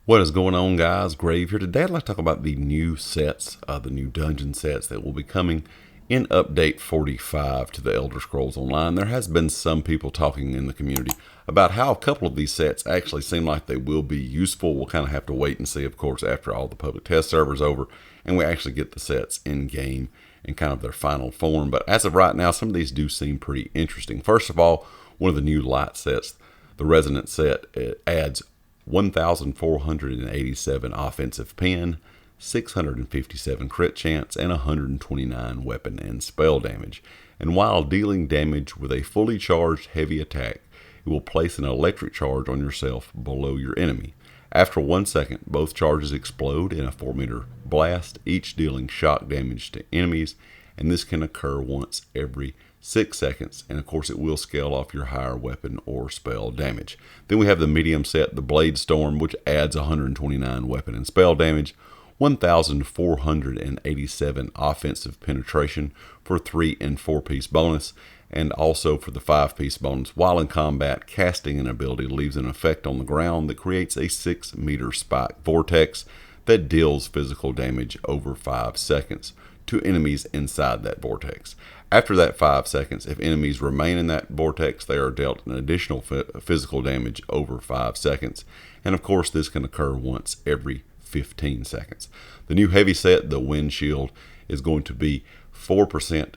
What is going on, guys? Grave here. Today I'd like to talk about the new sets, the new dungeon sets that will be coming in update 45 to the Elder Scrolls Online. There has been some people talking in the community about how a couple of these sets actually seem like they will be useful. We'll kind of have to wait and see, of course, after all the public test servers over and we actually get the sets in game in kind of their final form. But as of right now, some of these do seem pretty interesting. First of all, one of the new light sets, the Resonance set, it adds 1,487 offensive pen, 657 crit chance, and 129 weapon and spell damage. And while dealing damage with a fully charged heavy attack, it will place an electric charge on yourself below your enemy. After 1 second, both charges explode in a 4-meter blast, each dealing shock damage to enemies, and this can occur once every 6 seconds, and of course it will scale off your higher weapon or spell damage. Then we have the medium set, the Blade Storm, which adds 129 weapon and spell damage, 1,487 offensive penetration for 3 and 4 piece bonus, and also for the 5-piece bonus. While in combat, casting an ability leaves an effect on the ground that creates a 6-meter spike vortex that deals physical damage over 5 seconds to enemies inside that vortex. After that 5 seconds, if enemies remain in that vortex, they are dealt an additional physical damage over 5 seconds. And of course, this can occur once every 15 seconds. The new heavy set, the Wind Shield, is going to be 4%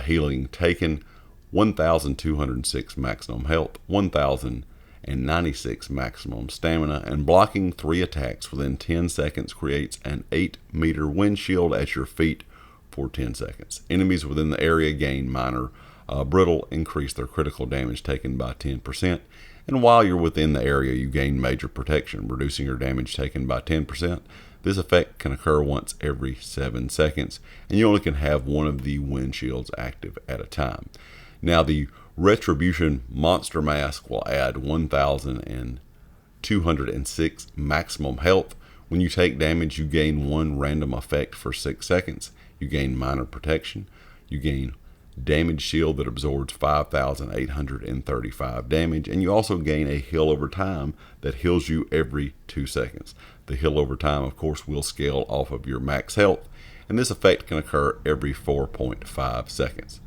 healing taken, 1,206 maximum health, 1,096 maximum stamina, and blocking 3 attacks within 10 seconds creates an 8-meter wind shield at your feet for 10 seconds. Enemies within the area gain minor brittle, increase their critical damage taken by 10%, and while you're within the area you gain major protection, reducing your damage taken by 10%. This effect can occur once every 7 seconds, and you only can have one of the wind shields active at a time. Now the Retribution Monster Mask will add 1,206 maximum health. When you take damage, you gain 1 random effect for 6 seconds. You gain minor protection. You gain damage shield that absorbs 5,835 damage, and you also gain a heal over time that heals you every 2 seconds. The heal over time, of course, will scale off of your max health, and this effect can occur every 4.5 seconds.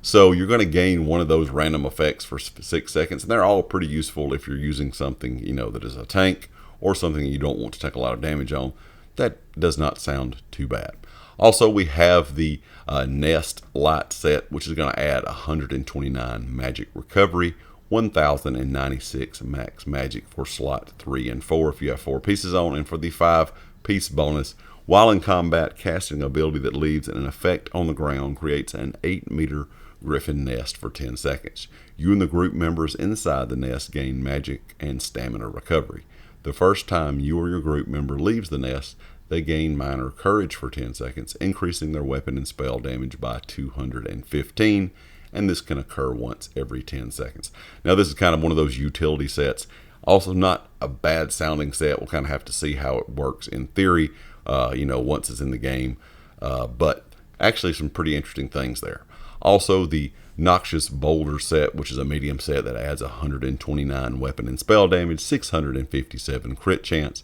So you're going to gain one of those random effects for 6 seconds, and they're all pretty useful if you're using something, that is a tank or something you don't want to take a lot of damage on. That does not sound too bad. Also, we have the Nest Light set, which is going to add 129 magic recovery, 1,096 max magic for slot 3 and 4 if you have 4 pieces on, and for the 5-piece bonus, while in combat, casting an ability that leaves an effect on the ground creates an 8-meter griffin nest for 10 seconds. You and the group members inside the nest gain magic and stamina recovery. The first time you or your group member leaves the nest, they gain minor courage for 10 seconds, increasing their weapon and spell damage by 215, and this can occur once every 10 seconds. Now this is kind of one of those utility sets. Also not a bad sounding set. We'll kind of have to see how it works in theory, once it's in the game, but actually some pretty interesting things there. Also, the Noxious Boulder set, which is a medium set that adds 129 weapon and spell damage, 657 crit chance,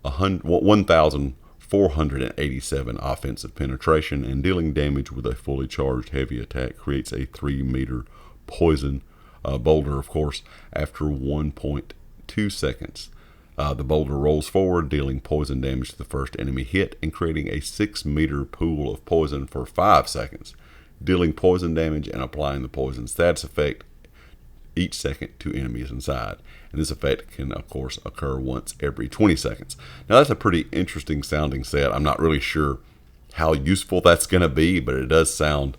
1,487 offensive penetration, and dealing damage with a fully charged heavy attack creates a 3-meter poison boulder, of course, after 1.2 seconds. The boulder rolls forward, dealing poison damage to the first enemy hit and creating a 6-meter pool of poison for 5 seconds, dealing poison damage and applying the poison status effect each second to enemies inside. And this effect can, of course, occur once every 20 seconds. Now that's a pretty interesting sounding set. I'm not really sure how useful that's going to be, but it does sound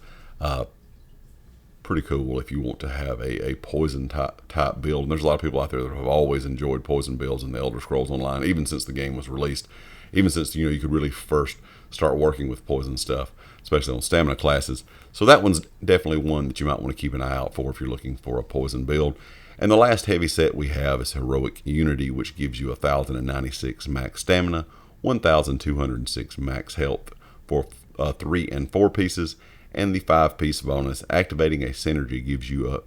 pretty cool if you want to have a poison type build. And there's a lot of people out there that have always enjoyed poison builds in the Elder Scrolls Online, even since the game was released, even since you could really first start working with poison stuff, especially on stamina classes. So that one's definitely one that you might want to keep an eye out for if you're looking for a poison build. And the last heavy set we have is Heroic Unity, which gives you 1,096 max stamina, 1,206 max health for 3 and 4 pieces, and the 5-piece bonus. Activating a synergy gives you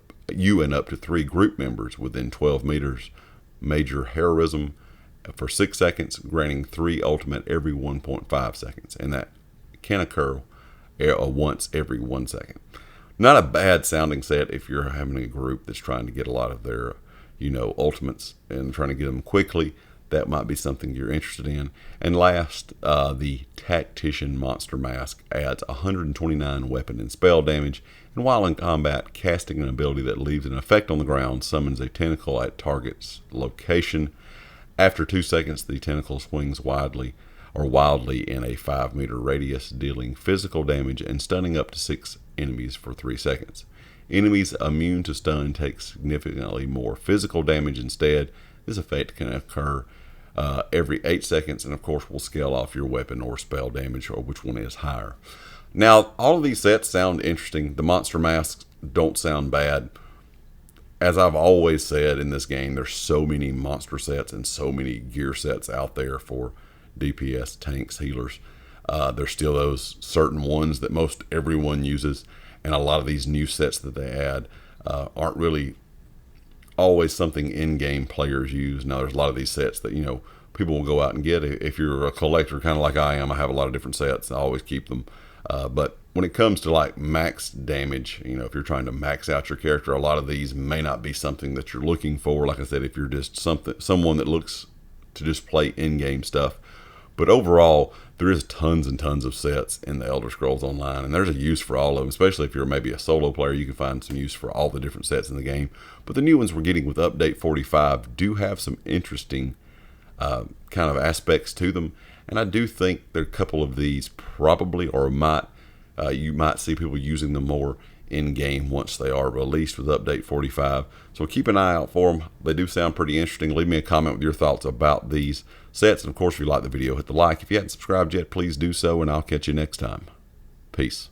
and up to 3 group members within 12 meters major heroism for 6 seconds, granting 3 ultimate every 1.5 seconds, and that can occur once every 1 second. Not a bad sounding set if you're having a group that's trying to get a lot of their, ultimates and trying to get them quickly. That might be something you're interested in. And last, the Tactician Monster Mask adds 129 weapon and spell damage, and while in combat, casting an ability that leaves an effect on the ground summons a tentacle at target's location. After 2 seconds, the tentacle swings wildly in a 5-meter radius, dealing physical damage and stunning up to 6 enemies for 3 seconds. Enemies immune to stun take significantly more physical damage instead. This effect can occur every 8 seconds, and of course will scale off your weapon or spell damage, or which one is higher. Now, all of these sets sound interesting. The monster masks don't sound bad. As I've always said in this game, there's so many monster sets and so many gear sets out there for DPS, tanks, healers. There's still those certain ones that most everyone uses, and a lot of these new sets that they add aren't really always something in-game players use. Now, there's a lot of these sets that, people will go out and get. If you're a collector, kind of like I am, I have a lot of different sets. I always keep them. But when it comes to like max damage, if you're trying to max out your character, a lot of these may not be something that you're looking for. Like I said, if you're just someone that looks to just play in-game stuff. But overall, there is tons and tons of sets in the Elder Scrolls Online, and there's a use for all of them. Especially if you're maybe a solo player, you can find some use for all the different sets in the game. But the new ones we're getting with Update 45 do have some interesting kind of aspects to them, and I do think there are a couple of these probably, or you might see people using them more in game once they are released with Update 45. So keep an eye out for them. They do sound pretty interesting. Leave me a comment with your thoughts about these sets, and of course, if you like the video, hit the like. If you haven't subscribed yet, please do so, and I'll catch you next time. Peace.